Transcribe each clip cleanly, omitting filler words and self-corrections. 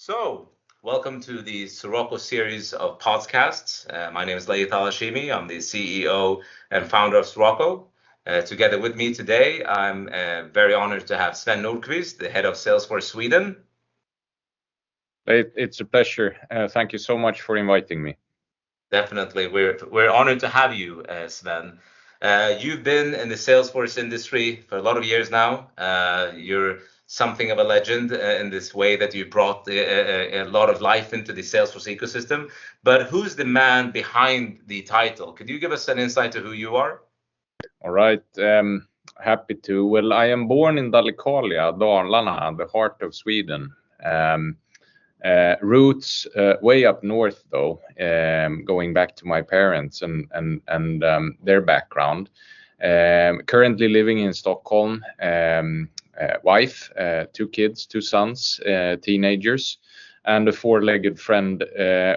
So, welcome to the Sirocco series of podcasts. My name is Leaith Al-Hashimi. I'm the CEO and founder of Sirocco. Together with me today, I'm very honored to have Sven Nordquist, the head of Salesforce Sweden. It's a pleasure. Thank you so much for inviting me. Definitely, we're honored to have you, Sven. You've been in the Salesforce industry for a lot of years now. You're something of a legend in this way that you brought a lot of life into the Salesforce ecosystem. But who's the man behind the title? Could you give us an insight to who you are? All right, happy to. Well, I am born in Dalecarlia, Dalarna, the heart of Sweden. Roots way up north, though, going back to my parents and their background. Currently living in Stockholm. Wife, 2 kids, 2 sons, teenagers, and a 4-legged friend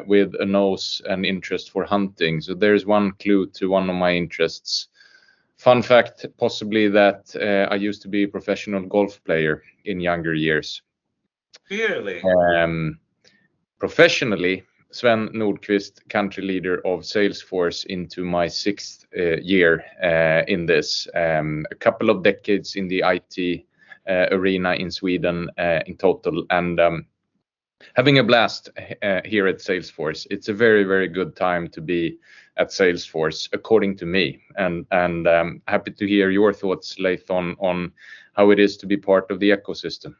with a nose and interest for hunting. So there's one clue to one of my interests. Fun fact, possibly that I used to be a professional golf player in younger years. Really? Professionally, Sven Nordquist, country leader of Salesforce, into my 6th year in this. A couple of decades in the IT arena in Sweden in total, and having a blast here at Salesforce. It's a very, very good time to be at Salesforce, according to me, and happy to hear your thoughts, Laith, on how it is to be part of the ecosystem.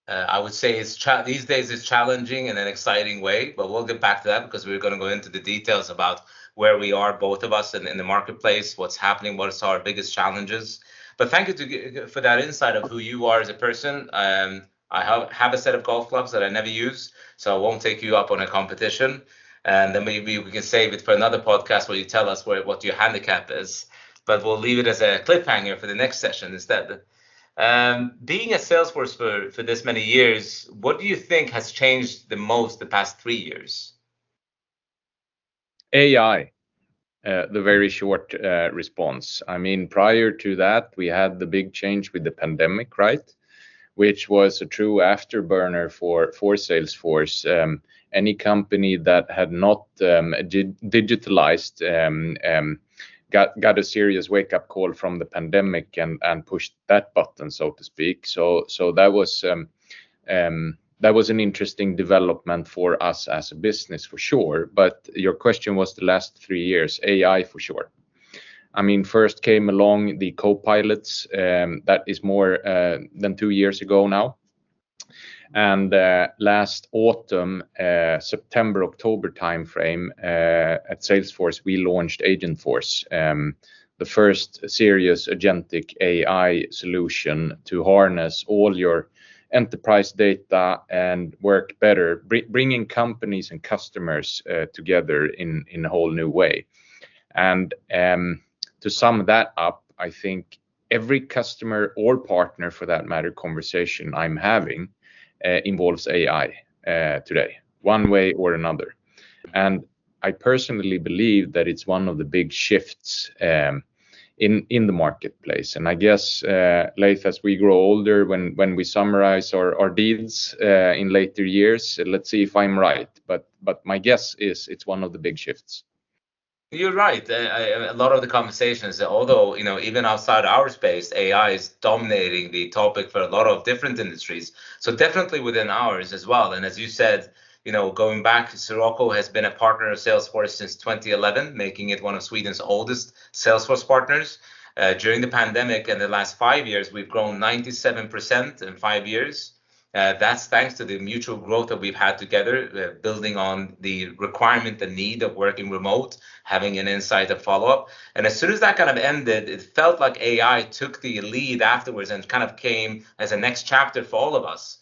I would say these days it's challenging in an exciting way, but we'll get back to that because we're going to go into the details about where we are, both of us, in the marketplace, what's happening, what's our biggest challenges. But thank you for that insight of who you are as a person. I have a set of golf clubs that I never use, so I won't take you up on a competition. And then maybe we can save it for another podcast where you tell us what your handicap is. But we'll leave it as a cliffhanger for the next session instead. Being at Salesforce for this many years, what do you think has changed the most the past 3 years? AI. The very short response. I mean, prior to that, we had the big change with the pandemic, right? Which was a true afterburner for Salesforce. Any company that had not digitalized got a serious wake-up call from the pandemic and pushed that button, so to speak. So that was an interesting development for us as a business, for sure. But your question was the last 3 years, AI for sure. I mean, first came along the co-pilots. That is more than 2 years ago now. And last autumn, September, October timeframe, at Salesforce, we launched AgentForce, the first serious agentic AI solution to harness all your enterprise data and work better, bringing companies and customers together in a whole new way. And to sum that up, I think every customer or partner, for that matter, conversation I'm having involves AI today, one way or another. And I personally believe that it's one of the big shifts in the marketplace. And I guess, Laith, as we grow older, when we summarize our deeds in later years, let's see if I'm right. But my guess is it's one of the big shifts. You're right. A lot of the conversations, although even outside our space, AI is dominating the topic for a lot of different industries. So definitely within ours as well. And as you said, going back, Sirocco has been a partner of Salesforce since 2011, making it one of Sweden's oldest Salesforce partners. During the pandemic and the last 5 years, we've grown 97% in 5 years. That's thanks to the mutual growth that we've had together, building on the requirement, the need of working remote, having an insight of follow-up. And as soon as that kind of ended, it felt like AI took the lead afterwards and kind of came as a next chapter for all of us.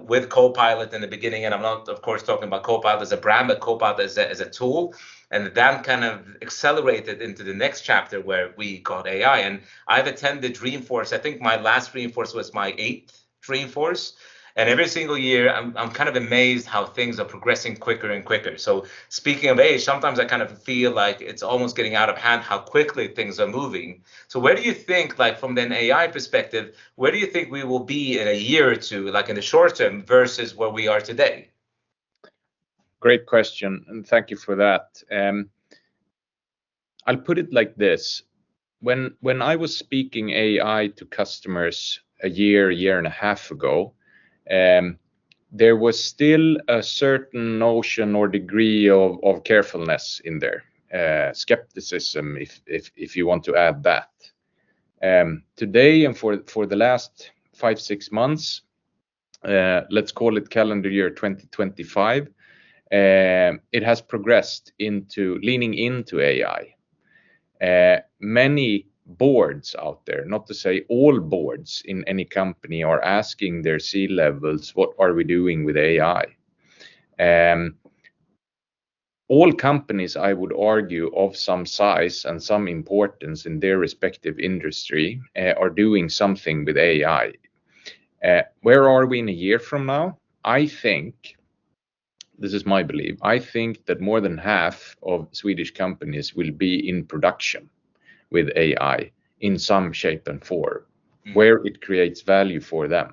With Copilot in the beginning, and I'm not, of course, talking about Copilot as a brand, but Copilot as a tool. And that kind of accelerated into the next chapter where we got AI. And I've attended Dreamforce. I think my last Dreamforce was my 8th Dreamforce, And every single year, I'm kind of amazed how things are progressing quicker and quicker. So speaking of age, sometimes I kind of feel like it's almost getting out of hand how quickly things are moving. So where do you think, like from an AI perspective, where do you think we will be in a year or two, like in the short term versus where we are today? Great question, and thank you for that. I'll put it like this. When I was speaking AI to customers a year and a half ago, there was still a certain notion or degree of carefulness in there, skepticism, if you want to add that. Today and for the last 5-6 months, let's call it calendar year 2025, it has progressed into leaning into AI. Many boards out there, not to say all boards in any company, are asking their C-levels, what are we doing with AI? All companies, I would argue, of some size and some importance in their respective industry are doing something with AI. Where are we in a year from now? I think, this is my belief, I think that more than half of Swedish companies will be in production with AI in some shape and form, where it creates value for them.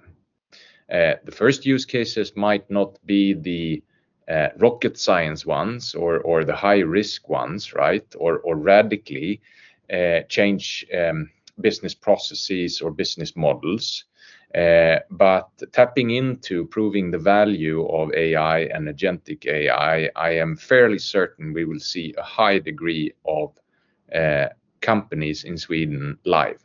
The first use cases might not be the rocket science ones or the high risk ones, right? Or radically change business processes or business models. But tapping into proving the value of AI and agentic AI, I am fairly certain we will see a high degree of companies in Sweden live.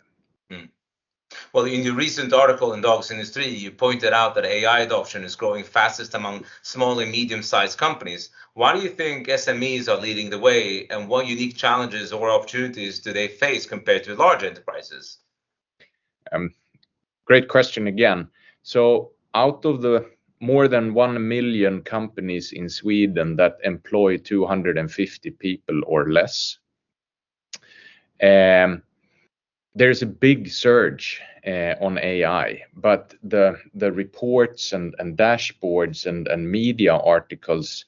Well, in your recent article in Dagens Industri, you pointed out that AI adoption is growing fastest among small and medium-sized companies. Why do you think SMEs are leading the way, and what unique challenges or opportunities do they face compared to large enterprises? Great question again. So out of the more than 1 million companies in Sweden that employ 250 people or less, there's a big surge on AI, but the reports and dashboards and media articles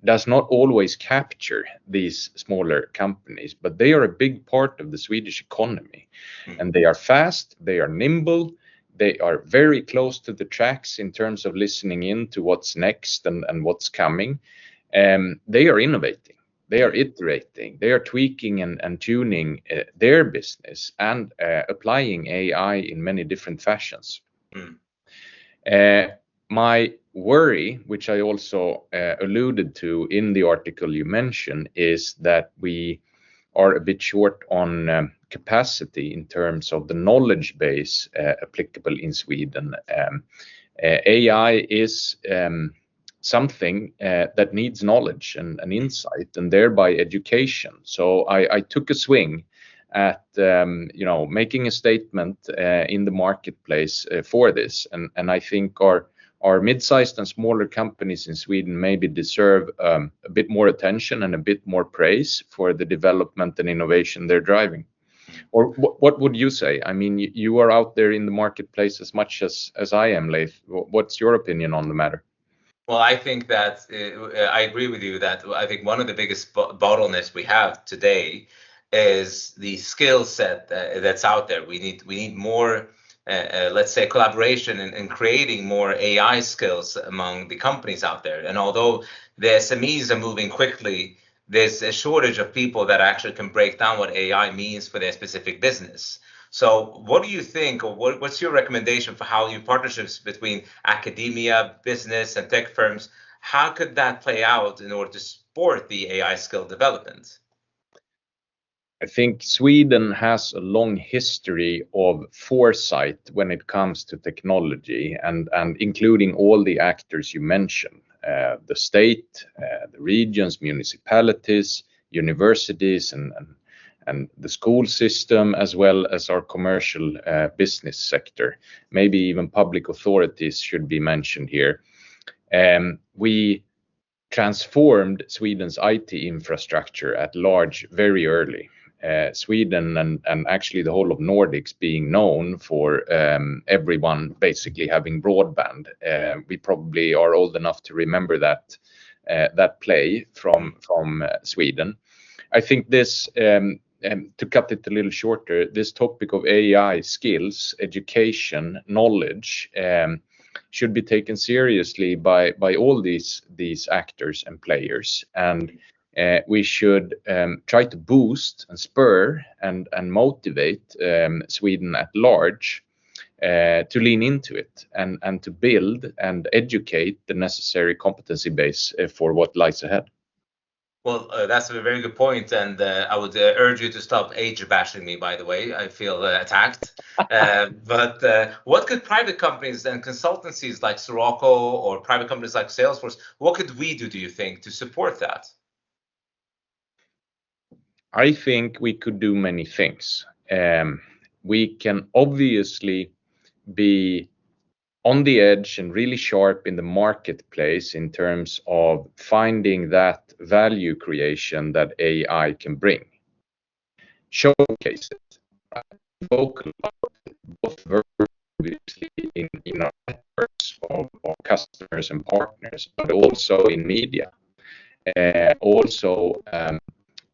does not always capture these smaller companies, but they are a big part of the Swedish economy. And they are fast, they are nimble, they are very close to the tracks in terms of listening in to what's next and what's coming. They are innovating. They are iterating, they are tweaking and tuning their business and applying AI in many different fashions. My worry, which I also alluded to in the article you mentioned, is that we are a bit short on capacity in terms of the knowledge base applicable in Sweden. AI is something that needs knowledge and insight and thereby education. So I took a swing at making a statement in the marketplace for this, and I think our mid-sized and smaller companies in Sweden maybe deserve a bit more attention and a bit more praise for the development and innovation they're driving. Or what would you say? I mean, you are out there in the marketplace as much as I am, Laith. What's your opinion on the matter? Well, I think that I agree with you that I think one of the biggest bottlenecks we have today is the skill set that's out there. We need more, let's say, collaboration and creating more AI skills among the companies out there. And although the SMEs are moving quickly, there's a shortage of people that actually can break down what AI means for their specific business. So what do you think, or what's your recommendation for how your partnerships between academia, business, and tech firms, how could that play out in order to support the AI skill development? I think Sweden has a long history of foresight when it comes to technology, and including all the actors you mentioned, the state, the regions, municipalities, universities, and the school system, as well as our commercial business sector. Maybe even public authorities should be mentioned here. We transformed Sweden's IT infrastructure at large very early. Sweden and actually the whole of Nordics being known for everyone basically having broadband. We probably are old enough to remember that play from Sweden. I think this, to cut it a little shorter, this topic of AI skills, education, knowledge should be taken seriously by all these actors and players, and we should try to boost and spur and motivate Sweden at large to lean into it and to build and educate the necessary competency base for what lies ahead. Well, that's a very good point, and I would urge you to stop age bashing me, by the way. I feel attacked. But what could private companies and consultancies like Sirocco or private companies like Salesforce, what could we do you think, to support that? I think we could do many things. We can obviously be on the edge and really sharp in the marketplace in terms of finding that value creation that AI can bring. Showcase it, vocal about it, both verbally in our networks of customers and partners, but also in media. Also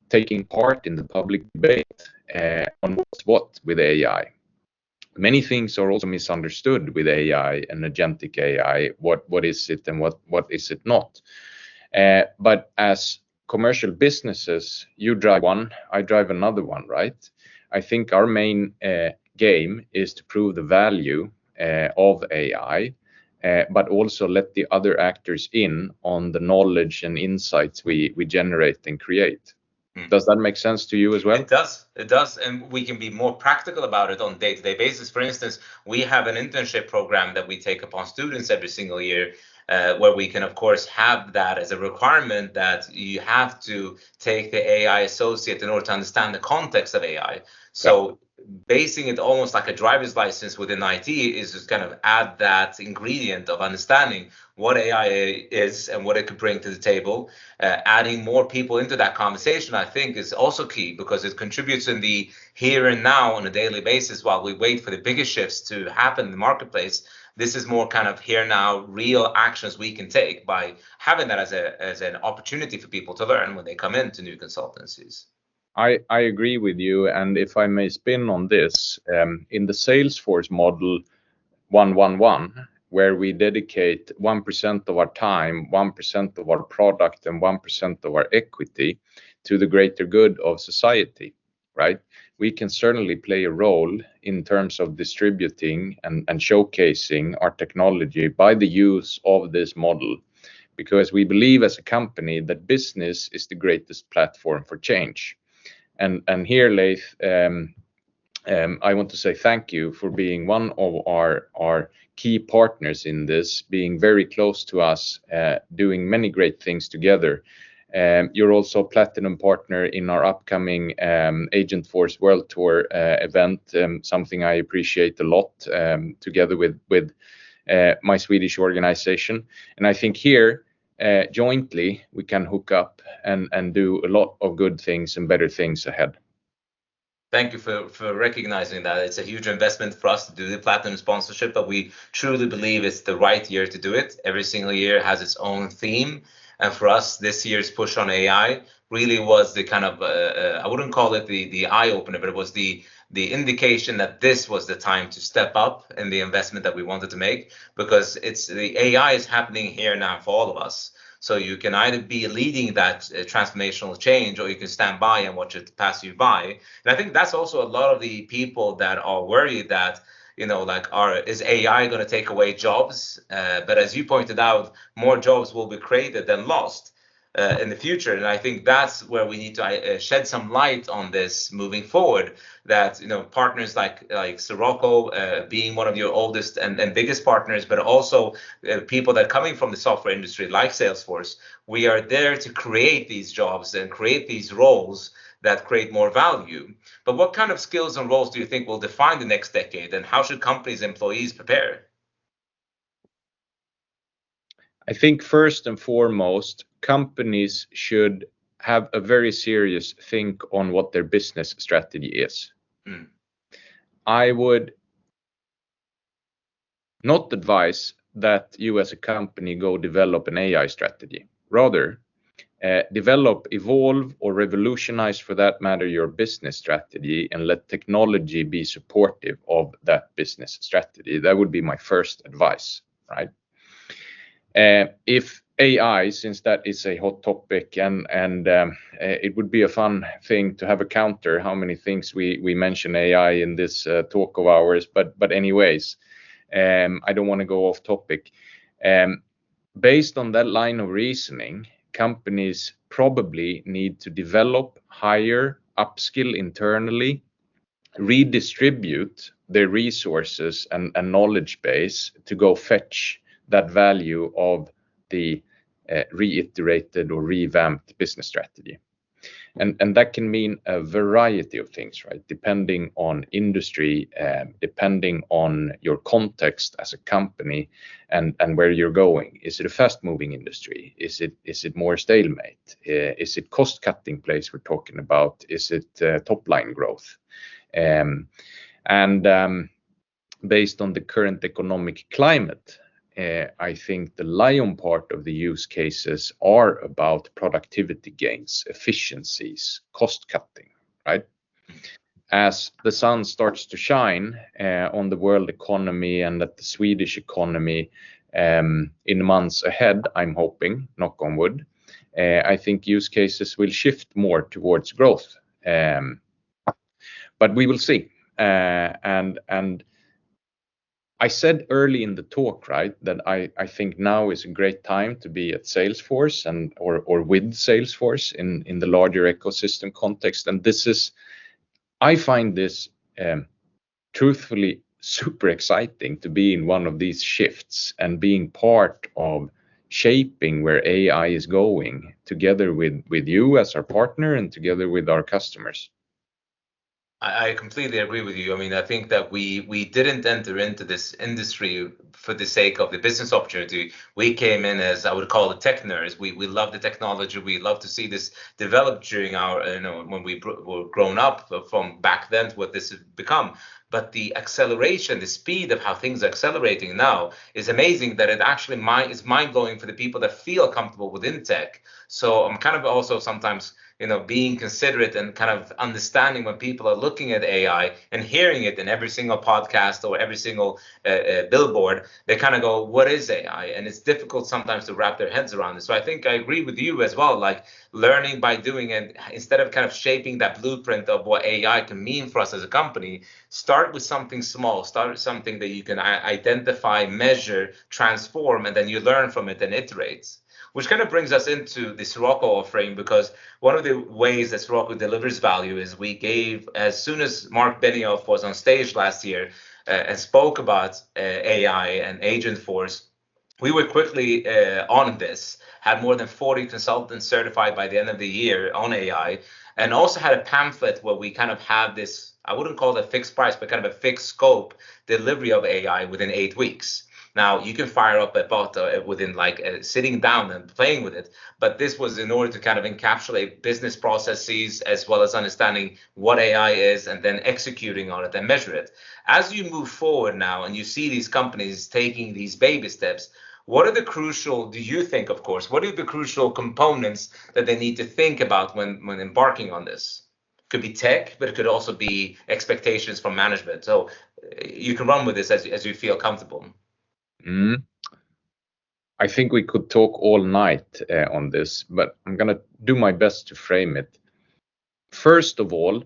taking part in the public debate on what's what with AI. Many things are also misunderstood with AI and agentic AI. What is it and what is it not? But as commercial businesses, you drive one, I drive another one, right? I think our main game is to prove the value of AI, but also let the other actors in on the knowledge and insights we generate and create. Does that make sense to you as well? It does. And we can be more practical about it on a day-to-day basis. For instance, we have an internship program that we take upon students every single year, where we can, of course, have that as a requirement that you have to take the AI associate in order to understand the context of AI. So basing it almost like a driver's license within IT is just kind of add that ingredient of understanding what AI is and what it could bring to the table. Adding more people into that conversation, I think, is also key, because it contributes in the here and now on a daily basis while we wait for the biggest shifts to happen in the marketplace. This is more kind of here now, real actions we can take by having that as an opportunity for people to learn when they come into new consultancies. I agree with you, and if I may spin on this, in the Salesforce model 111, where we dedicate 1% of our time, 1% of our product, and 1% of our equity to the greater good of society, right? We can certainly play a role in terms of distributing and showcasing our technology by the use of this model, because we believe as a company that business is the greatest platform for change. And here, Laith, I want to say thank you for being one of our key partners in this, being very close to us, doing many great things together. You're also a platinum partner in our upcoming AgentForce World Tour event, something I appreciate a lot, together with my Swedish organization. And I think here, jointly, we can hook up and do a lot of good things and better things ahead. Thank you for recognizing that. It's a huge investment for us to do the platinum sponsorship, but we truly believe it's the right year to do it. Every single year has its own theme. And for us, this year's push on AI really was the kind of, I wouldn't call it the eye opener, but it was the indication that this was the time to step up in the investment that we wanted to make, because the AI is happening here now for all of us. So you can either be leading that transformational change, or you can stand by and watch it pass you by. And I think that's also a lot of the people that are worried that, is AI going to take away jobs? But as you pointed out, more jobs will be created than lost in the future. And I think that's where we need to shed some light on this moving forward, that partners like Sirocco, being one of your oldest and biggest partners, but also people that are coming from the software industry like Salesforce, we are there to create these jobs and create these roles that create more value. But what kind of skills and roles do you think will define the next decade, and how should companies' employees prepare? I think first and foremost, companies should have a very serious think on what their business strategy is. I would not advise that you as a company go develop an AI strategy. Rather, develop, evolve, or revolutionize, for that matter, your business strategy, and let technology be supportive of that business strategy. That would be my first advice, right? If AI, since that is a hot topic, and it would be a fun thing to have a counter how many things we mention AI in this talk of ours, but anyways, I don't want to go off topic. Based on that line of reasoning, companies probably need to develop, hire, upskill internally, redistribute their resources and knowledge base to go fetch that value of the reiterated or revamped business strategy. And that can mean a variety of things, right? Depending on industry, depending on your context as a company, and where you're going. Is it a fast-moving industry? Is it more stalemate? Is it cost-cutting place we're talking about? Is it top-line growth? Based on the current economic climate, I think the lion part of the use cases are about productivity gains, efficiencies, cost cutting, right? As the sun starts to shine on the world economy and at the Swedish economy in months ahead, I'm hoping, knock on wood, I think use cases will shift more towards growth. But we will see. And I said early in the talk, right, that I think now is a great time to be at Salesforce or with Salesforce in the larger ecosystem context. And I find this truthfully super exciting to be in one of these shifts and being part of shaping where AI is going together with you as our partner and together with our customers. I completely agree with you. I mean, I think that we didn't enter into this industry for the sake of the business opportunity. We came in as, I would call it, tech nerds. We love the technology. We love to see this develop during our, when we were grown up from back then to what this has become. But the acceleration, the speed of how things are accelerating now is amazing, that it actually is mind-blowing for the people that feel comfortable within tech. So I'm kind of also sometimes being considerate and kind of understanding when people are looking at AI and hearing it in every single podcast or every single billboard, they kind of go, what is AI? And it's difficult sometimes to wrap their heads around it. So I think I agree with you as well, like learning by doing it, instead of kind of shaping that blueprint of what AI can mean for us as a company, start with something small, start with something that you can identify, measure, transform, and then you learn from it and iterate. Which kind of brings us into the Sirocco offering, because one of the ways that Sirocco delivers value is we gave, as soon as Mark Benioff was on stage last year and spoke about AI and AgentForce, we were quickly on this, had more than 40 consultants certified by the end of the year on AI, and also had a pamphlet where we kind of had this, I wouldn't call it a fixed price, but kind of a fixed scope delivery of AI within 8 weeks. Now, you can fire up a bot within sitting down and playing with it, but this was in order to kind of encapsulate business processes as well as understanding what AI is and then executing on it and measure it. As you move forward now and you see these companies taking these baby steps, what are the crucial, do you think, of course, what are the crucial components that they need to think about when embarking on this? It could be tech, but it could also be expectations from management. So you can run with this as you feel comfortable. I think we could talk all night on this, but I'm going to do my best to frame it. First of all,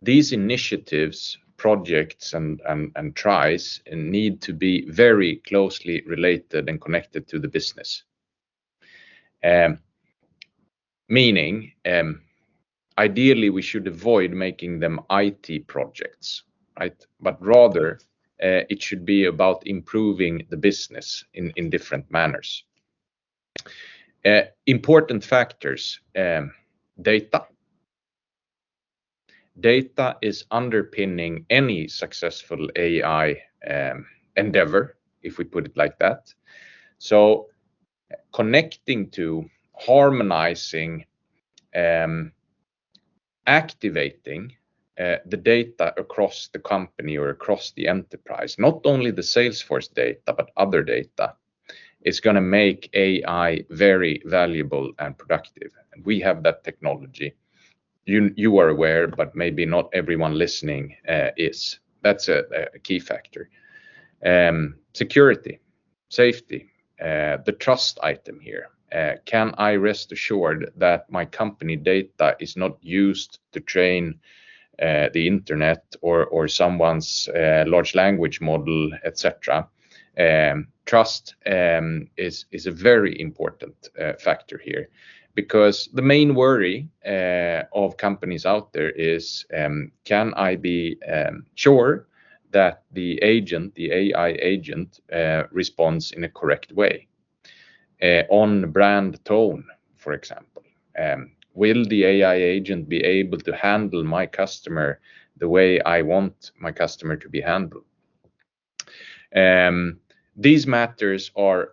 these initiatives, projects, and tries need to be very closely related and connected to the business. Meaning, ideally, we should avoid making them IT projects, right? But rather, it should be about improving the business in different manners. Important factors, data. Data is underpinning any successful AI endeavor, if we put it like that. So connecting to, harmonizing, activating the data across the company or across the enterprise, not only the Salesforce data, but other data, is going to make AI very valuable and productive. And we have that technology. You are aware, but maybe not everyone listening is. That's a key factor. Security, safety, the trust item here. Can I rest assured that my company data is not used to train the internet or someone's large language model, etc.? Trust is a very important factor here, because the main worry of companies out there is, can I be sure that the agent, the AI agent, responds in a correct way, on brand tone, for example? Will the AI agent be able to handle my customer the way I want my customer to be handled? These matters are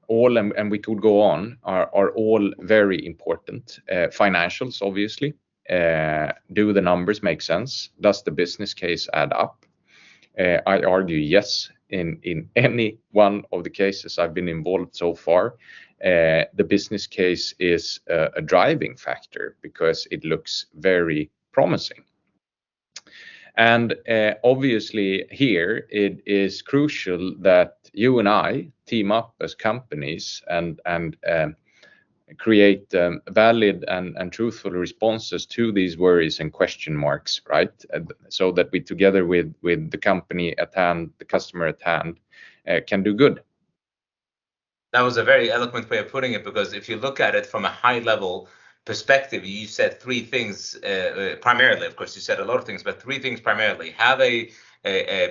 all, and we could go on, are all very important. Financials, obviously. Do the numbers make sense? Does the business case add up? I argue yes. In any one of the cases I've been involved so far, the business case is a driving factor because it looks very promising. And obviously here it is crucial that you and I team up as companies and create valid and truthful responses to these worries and question marks, right? So that we, together with the company at hand, the customer at hand, can do good. That was a very eloquent way of putting it, because if you look at it from a high level perspective, you said three things primarily. Of course, you said a lot of things, but three things primarily. Have a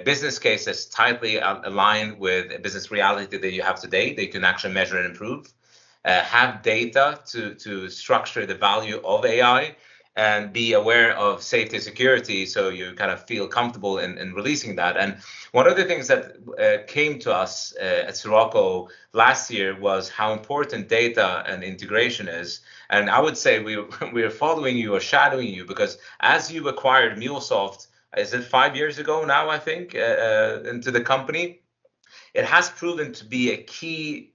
business case that's tightly aligned with a business reality that you have today that you can actually measure and improve. Have data to structure the value of AI, and be aware of safety and security, so you kind of feel comfortable in releasing that. And one of the things that came to us at Sirocco last year was how important data and integration is. And I would say we are following you or shadowing you, because as you acquired MuleSoft, is it 5 years ago now, I think, into the company, it has proven to be a key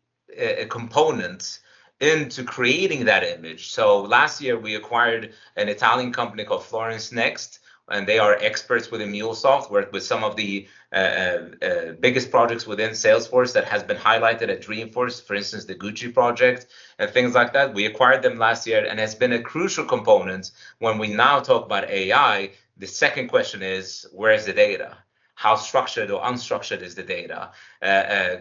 component into creating that image. So last year we acquired an Italian company called Florence Next, and they are experts within MuleSoft, work with some of the biggest projects within Salesforce that has been highlighted at Dreamforce, for instance, the Gucci project and things like that. We acquired them last year, and has been a crucial component when we now talk about AI. The second question is, where is the data? How structured or unstructured is the data?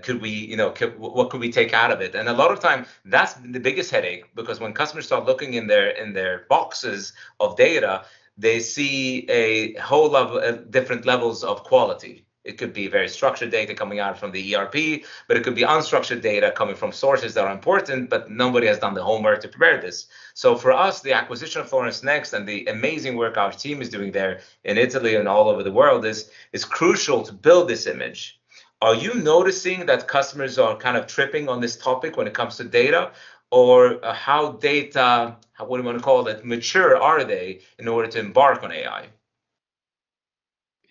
Could we, what could we take out of it? And a lot of time, that's the biggest headache, because when customers start looking in their boxes of data, they see a whole lot of different levels of quality. It could be very structured data coming out from the ERP, but it could be unstructured data coming from sources that are important, but nobody has done the homework to prepare this. So for us, the acquisition of Florence Next and the amazing work our team is doing there in Italy and all over the world is crucial to build this image. Are you noticing that customers are kind of tripping on this topic when it comes to data? Or how data, what do you want to call it, mature are they in order to embark on AI?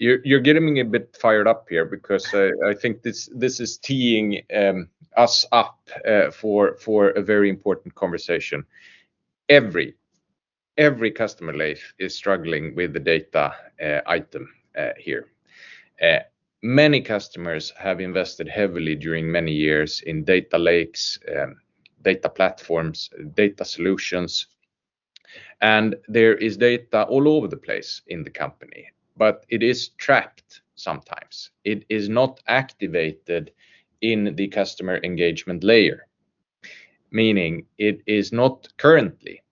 You're getting me a bit fired up here, because I think this is teeing us up for a very important conversation. Every customer, Laith, is struggling with the data item here. Many customers have invested heavily during many years in data lakes, data platforms, data solutions, and there is data all over the place in the company, but it is trapped sometimes. It is not activated in the customer engagement layer, meaning it is not currently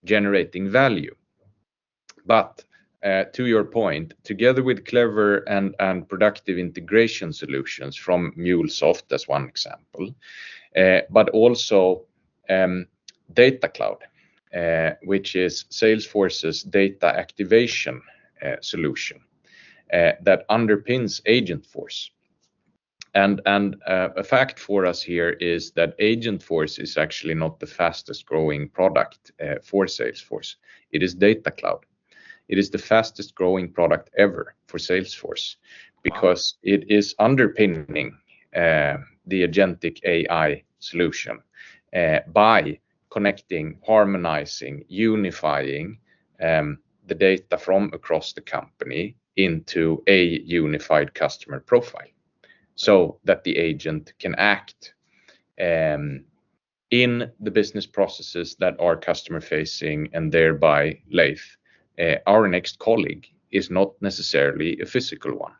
generating value. But to your point, together with clever and productive integration solutions from MuleSoft as one example, but also Data Cloud, which is Salesforce's data activation solution that underpins AgentForce. And a fact for us here is that AgentForce is actually not the fastest growing product for Salesforce. It is Data Cloud. It is the fastest growing product ever for Salesforce because it is underpinning the Agentic AI solution by connecting, harmonizing, unifying the data from across the company into a unified customer profile, so that the agent can act in the business processes that are customer facing, and thereby Laith, our next colleague, is not necessarily a physical one.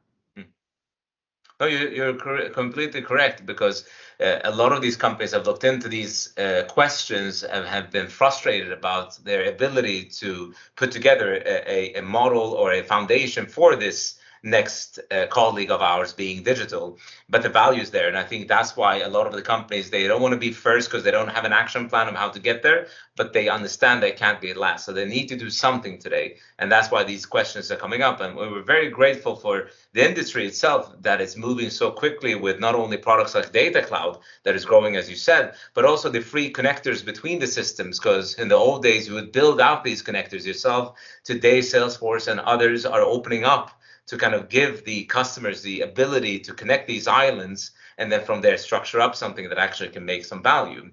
No, you're completely correct, because a lot of these companies have looked into these questions and have been frustrated about their ability to put together a model or a foundation for this next colleague of ours being digital, but the value is there. And I think that's why a lot of the companies, they don't want to be first because they don't have an action plan on how to get there, but they understand they can't be last. So they need to do something today. And that's why these questions are coming up. And we're very grateful for the industry itself that is moving so quickly with not only products like Data Cloud that is growing, as you said, but also the free connectors between the systems. Because in the old days, you would build out these connectors yourself. Today, Salesforce and others are opening up to kind of give the customers the ability to connect these islands, and then from there structure up something that actually can make some value.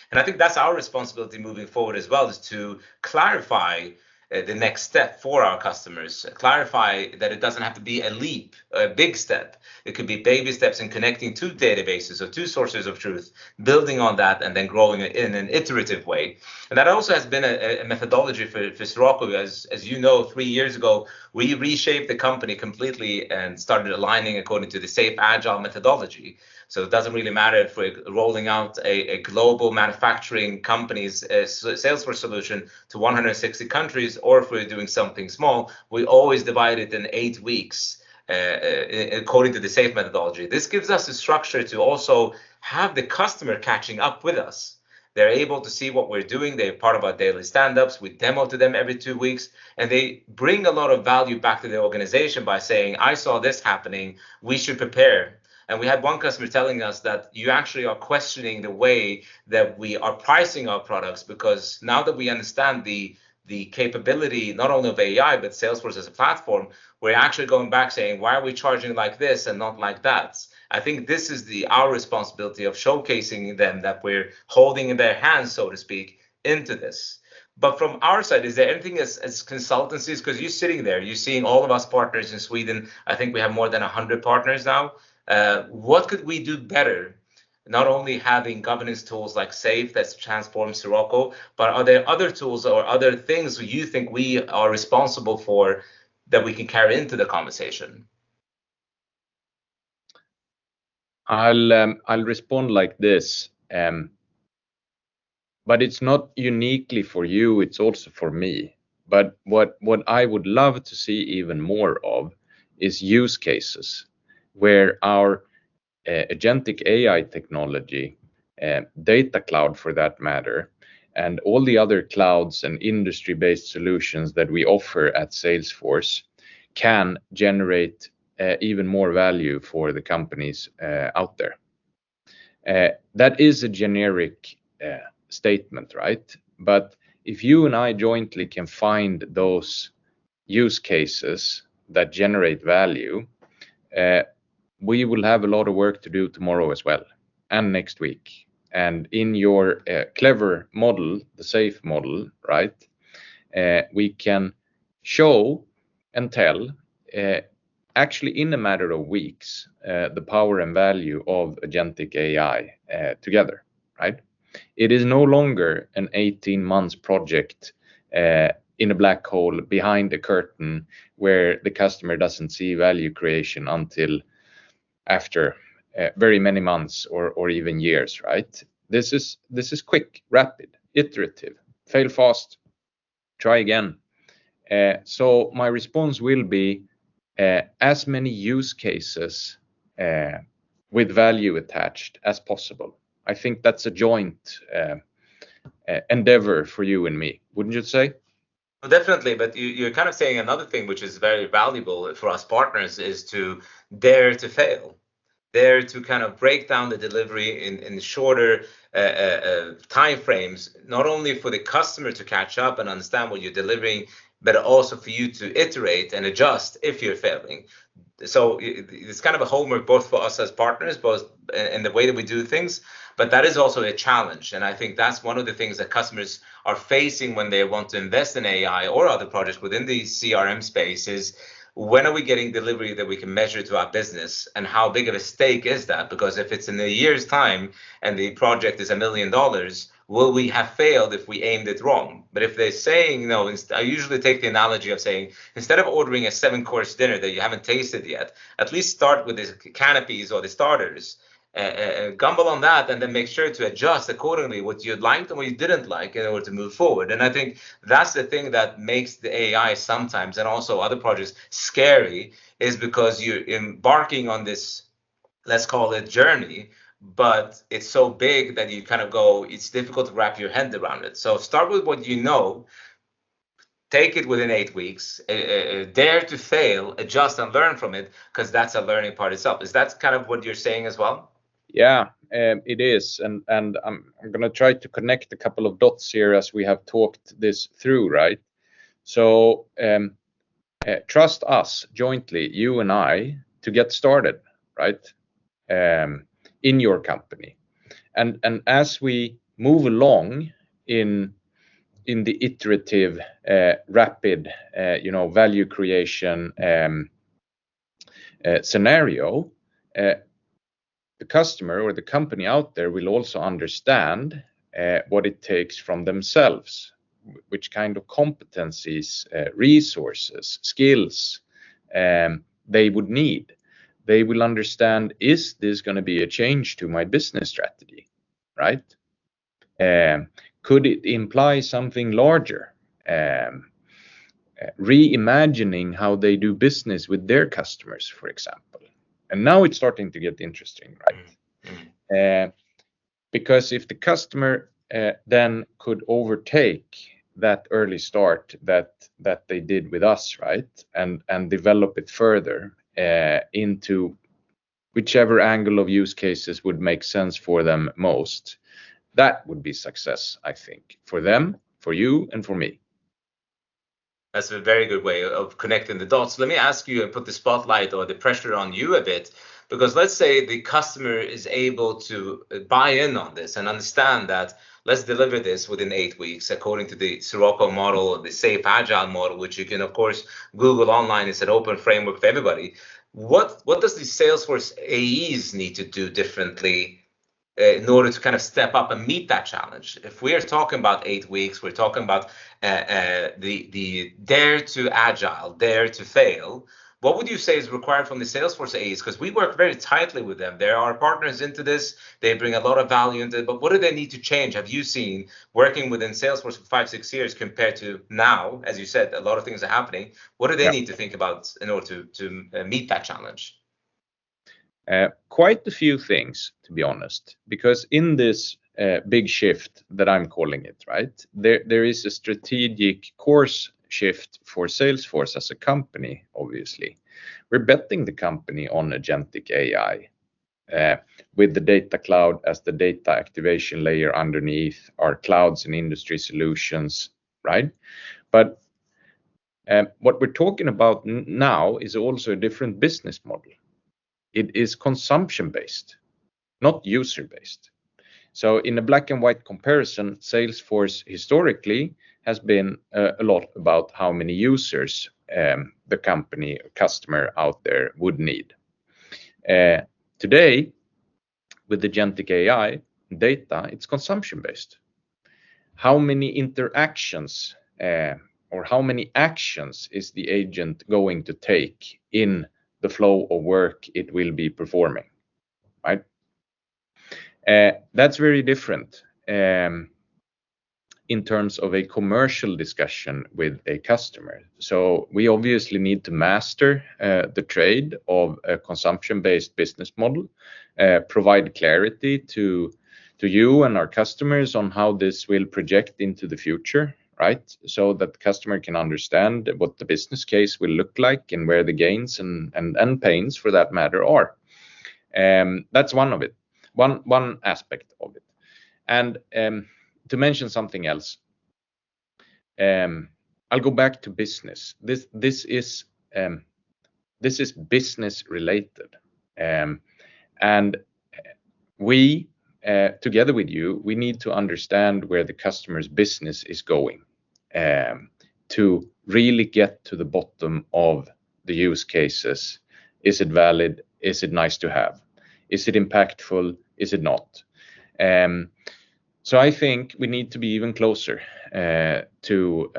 And I think that's our responsibility moving forward as well, is to clarify the next step for our customers, clarify that it doesn't have to be a leap, a big step. It could be baby steps in connecting two databases or two sources of truth, building on that, and then growing it in an iterative way. And that also has been a methodology for Sirocco. As you know, 3 years ago, we reshaped the company completely and started aligning according to the SAFE-agile methodology. So it doesn't really matter if we're rolling out a global manufacturing company's Salesforce solution to 160 countries, or if we're doing something small, we always divide it in 8 weeks according to the SAFE methodology. This gives us a structure to also have the customer catching up with us. They're able to see what we're doing. They're part of our daily stand-ups. We demo to them every 2 weeks, and they bring a lot of value back to the organization by saying, I saw this happening, we should prepare. And we had one customer telling us that you actually are questioning the way that we are pricing our products, because now that we understand the capability not only of AI, but Salesforce as a platform, we're actually going back saying, why are we charging like this and not like that? I think this is our responsibility of showcasing them, that we're holding in their hands, so to speak, into this. But from our side, is there anything as consultancies, because you're sitting there, you're seeing all of us partners in Sweden. I think we have more than 100 partners now. What could we do better? Not only having governance tools like SAFE that's transformed Sirocco, but are there other tools or other things you think we are responsible for that we can carry into the conversation? I'll respond like this, but it's not uniquely for you, it's also for me. But what I would love to see even more of is use cases where our agentic AI technology, Data Cloud for that matter, and all the other clouds and industry-based solutions that we offer at Salesforce can generate even more value for the companies out there. That is a generic statement, right? But if you and I jointly can find those use cases that generate value, we will have a lot of work to do tomorrow as well, and next week. And in your clever model, the SAFE model, right, we can show and tell, actually in a matter of weeks, the power and value of agentic AI together, right? It is no longer an 18 months project in a black hole behind a curtain where the customer doesn't see value creation until after very many months or even years, right? This is quick, rapid, iterative, fail fast, try again. So my response will be as many use cases with value attached as possible. I think that's a joint endeavor for you and me, wouldn't you say? Well, definitely, but you're kind of saying another thing which is very valuable for us partners, is to dare to fail. there to kind of break down the delivery in shorter time frames, not only for the customer to catch up and understand what you're delivering, but also for you to iterate and adjust if you're failing. So it's kind of a homework both for us as partners, both in the way that we do things, but that is also a challenge. And I think that's one of the things that customers are facing when they want to invest in AI or other projects within the CRM space is, when are we getting delivery that we can measure to our business, and how big of a stake is that? Because if it's in a year's time and the project is $1 million, will we have failed if we aimed it wrong? But if they're saying, no, I usually take the analogy of saying, instead of ordering a 7-course dinner that you haven't tasted yet, at least start with the canopies or the starters. Gamble on that, and then make sure to adjust accordingly what you liked and what you didn't like in order to move forward. And I think that's the thing that makes the AI sometimes, and also other projects, scary, is because you're embarking on this, let's call it, journey, but it's so big that you kind of go, it's difficult to wrap your head around it. So start with what you know, take it within 8 weeks, dare to fail, adjust and learn from it, because that's a learning part itself. Is that kind of what you're saying as well? Yeah, it is, and I'm going to try to connect a couple of dots here as we have talked this through, right? So trust us jointly, you and I, to get started, right, in your company, and as we move along in the iterative, rapid, value creation scenario. The customer or the company out there will also understand what it takes from themselves, which kind of competencies, resources, skills they would need. They will understand, is this going to be a change to my business strategy, right? Could it imply something larger? Reimagining how they do business with their customers, for example. And now it's starting to get interesting, right? Because if the customer then could overtake that early start that they did with us, right, and develop it further into whichever angle of use cases would make sense for them most, that would be success, I think, for them, for you, and for me. That's a very good way of connecting the dots. Let me ask you and put the spotlight or the pressure on you a bit, because let's say the customer is able to buy in on this and understand that let's deliver this within 8 weeks according to the Sirocco model, the SAFE-agile model, which you can, of course, Google online. It's an open framework for everybody. What does the Salesforce AEs need to do differently in order to kind of step up and meet that challenge? If we are talking about 8 weeks, we're talking about the dare to agile, dare to fail. What would you say is required from the Salesforce AEs? Because we work very tightly with them. They are partners into this. They bring a lot of value into it. But what do they need to change? Have you seen working within Salesforce for 5-6 years compared to now? As you said, a lot of things are happening. What do they need to think about in order to meet that challenge? Quite a few things, to be honest, because in this big shift that I'm calling it, right, there is a strategic course shift for Salesforce as a company. Obviously, we're betting the company on agentic AI with the data cloud as the data activation layer underneath our clouds and industry solutions, right? But what we're talking about now is also a different business model. It is consumption-based, not user-based. So in a black and white comparison, Salesforce historically has been a lot about how many users the company or customer out there would need. Today, with agentic AI data, it's consumption-based. How many interactions or how many actions is the agent going to take in the flow of work it will be performing, right? That's very different in terms of a commercial discussion with a customer. So we obviously need to master the trade of a consumption-based business model, provide clarity to you and our customers on how this will project into the future, right? So that the customer can understand what the business case will look like and where the gains and pains, for that matter, are. That's one of it, one aspect of it. And to mention something else, I'll go back to business. This is business related, and we together with you, we need to understand where the customer's business is going, to really get to the bottom of the use cases. Is it valid? Is it nice to have? Is it impactful? Is it not? So I think we need to be even closer to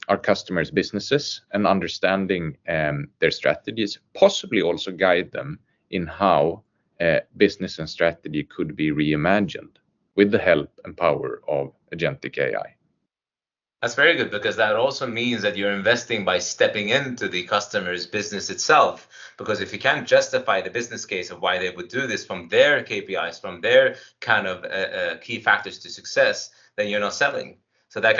our customers' businesses and understanding their strategies, possibly also guide them in how business and strategy could be reimagined with the help and power of agentic AI. That's very good, because that also means that you're investing by stepping into the customer's business itself. Because if you can't justify the business case of why they would do this from their KPIs, from their kind of key factors to success, then you're not selling. So that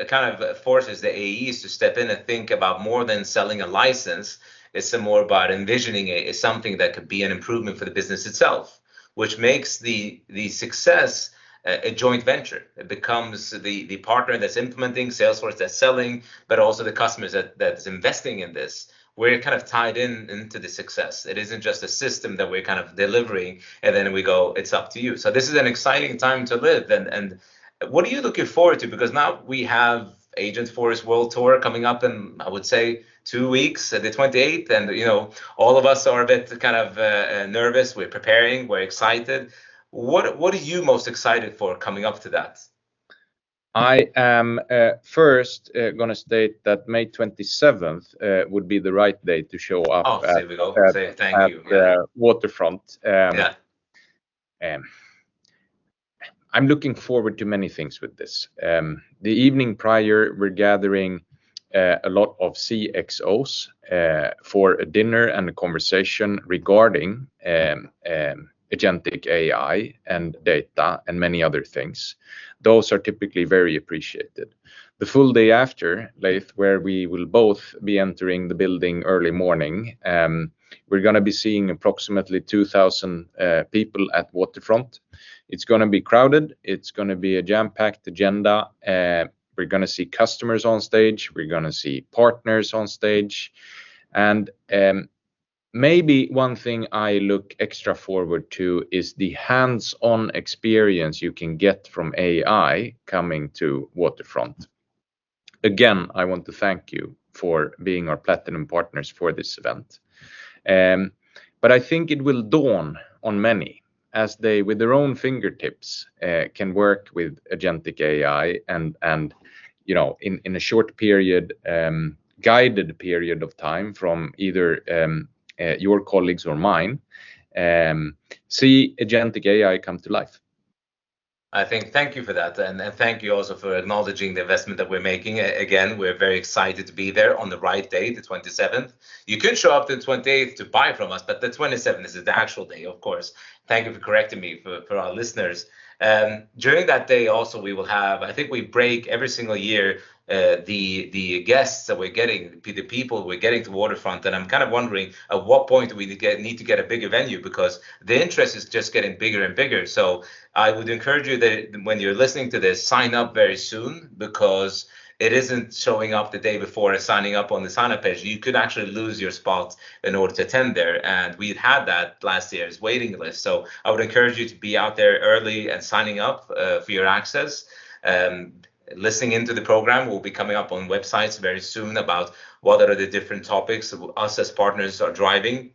kind of forces the AEs to step in and think about more than selling a license. It's more about envisioning it as something that could be an improvement for the business itself, which makes the success a joint venture. It becomes the partner that's implementing, Salesforce that's selling, but also the customers that's investing in this. We're kind of tied into the success. It isn't just a system that we're kind of delivering and then we go, it's up to you. So this is an exciting time to live. And what are you looking forward to? Because now we have AgentForce World Tour coming up in, I would say, 2 weeks, the 28th, and all of us are a bit kind of nervous. We're preparing. We're excited. What are you most excited for coming up to that? I am first going to state that May 27th would be the right day to show up. Oh, there we go. Say thank you. Yeah. Waterfront. Yeah. I'm looking forward to many things with this. The evening prior, we're gathering a lot of CXOs for a dinner and a conversation regarding agentic AI and data and many other things. Those are typically very appreciated. The full day after, Laith, where we will both be entering the building early morning, we're going to be seeing approximately 2,000 people at Waterfront. It's going to be crowded. It's going to be a jam-packed agenda. We're going to see customers on stage. We're going to see partners on stage. And maybe one thing I look extra forward to is the hands-on experience you can get from AI coming to Waterfront. Again, I want to thank you for being our platinum partners for this event. But I think it will dawn on many as they, with their own fingertips, can work with agentic AI and in a short period, guided period of time from either your colleagues or mine, see agentic AI come to life. I think thank you for that, and thank you also for acknowledging the investment that we're making. Again, we're very excited to be there on the right day, the 27th. You could show up the 28th to buy from us, but the 27th is the actual day, of course. Thank you for correcting me for our listeners. During that day also, we will have, I think we break every single year the guests that we're getting, the people we're getting to Waterfront, and I'm kind of wondering at what point do we need to get a bigger venue, because the interest is just getting bigger and bigger. So I would encourage you that when you're listening to this, sign up very soon, because it isn't showing up the day before and signing up on the sign-up page. You could actually lose your spot in order to attend there. And we had that last year's waiting list. So I would encourage you to be out there early and signing up for your access. Listening into the program will be coming up on websites very soon about what are the different topics us as partners are driving.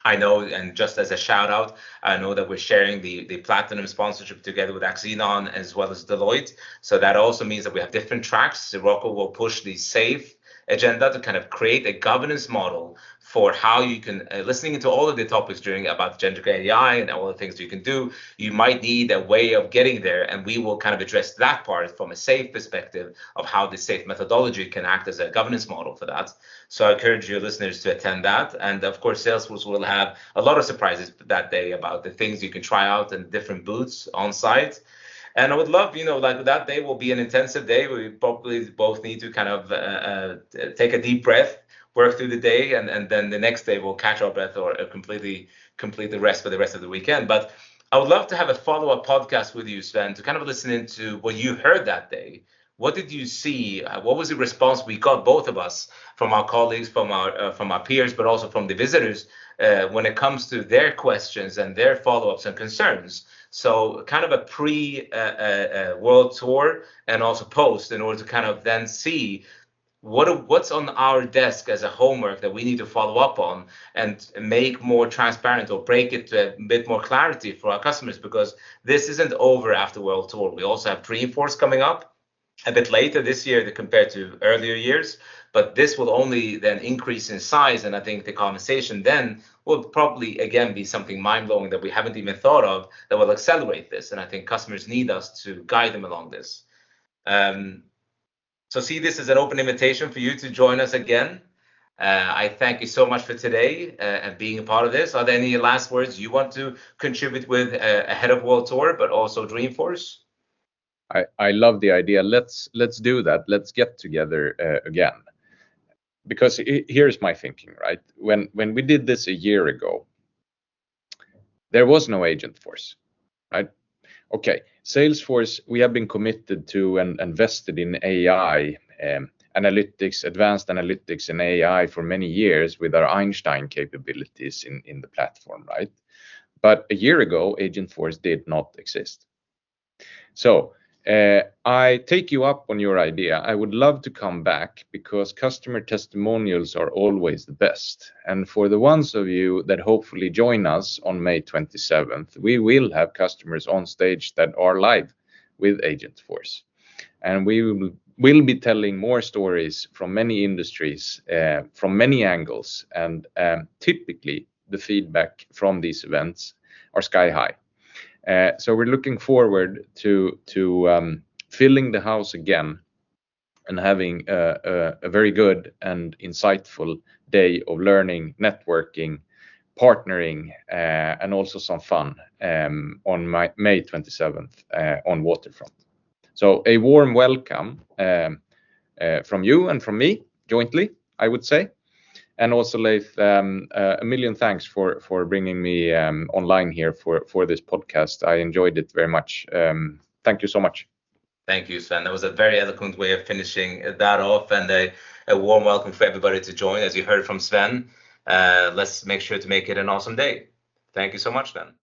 I know, and just as a shout out, I know that we're sharing the platinum sponsorship together with Axinon as well as Deloitte. So that also means that we have different tracks. Sirocco will push the SAFE agenda to kind of create a governance model for how you can, listening into all of the topics during about generative AI and all the things you can do, you might need a way of getting there. And we will kind of address that part from a SAFE perspective of how the SAFE methodology can act as a governance model for that. So I encourage your listeners to attend that. And of course, Salesforce will have a lot of surprises that day about the things you can try out in different booths on site. And I would love, like that day will be an intensive day. We probably both need to kind of take a deep breath. work through the day, and then the next day we'll catch our breath or completely complete the rest for the rest of the weekend. But I would love to have a follow-up podcast with you, Sven, to kind of listen into what you heard that day. What did you see? What was the response we got, both of us, from our colleagues, from our peers, but also from the visitors, when it comes to their questions and their follow-ups and concerns? So kind of a pre-world tour and also post, in order to kind of then see what's on our desk as a homework that we need to follow up on and make more transparent, or break it to a bit more clarity for our customers, because this isn't over after World Tour. We also have Dreamforce coming up a bit later this year compared to earlier years, but this will only then increase in size, and I think the conversation then will probably again be something mind-blowing that we haven't even thought of, that will accelerate this, and I think customers need us to guide them along this. So see this as an open invitation for you to join us again. I thank you so much for today and being a part of this. Are there any last words you want to contribute with ahead of World Tour, but also Dreamforce? I love the idea. Let's do that. Let's get together again. Because here's my thinking, right? When we did this a year ago, there was no AgentForce, right? Okay, Salesforce, we have been committed to and invested in AI, analytics, advanced analytics and AI for many years with our Einstein capabilities in the platform, right? But a year ago, AgentForce did not exist. So I take you up on your idea. I would love to come back, because customer testimonials are always the best. And for the ones of you that hopefully join us on May 27th, we will have customers on stage that are live with AgentForce. And we will be telling more stories from many industries, from many angles. And typically the feedback from these events are sky high. So we're looking forward to filling the house again and having a very good and insightful day of learning, networking, partnering, and also some fun on May 27th on Waterfront. So a warm welcome from you and from me jointly, I would say. And also, Laith, a million thanks for bringing me online here for this podcast. I enjoyed it very much. Thank you so much. Thank you, Sven. That was a very eloquent way of finishing that off, and a warm welcome for everybody to join. As you heard from Sven, let's make sure to make it an awesome day. Thank you so much, Sven.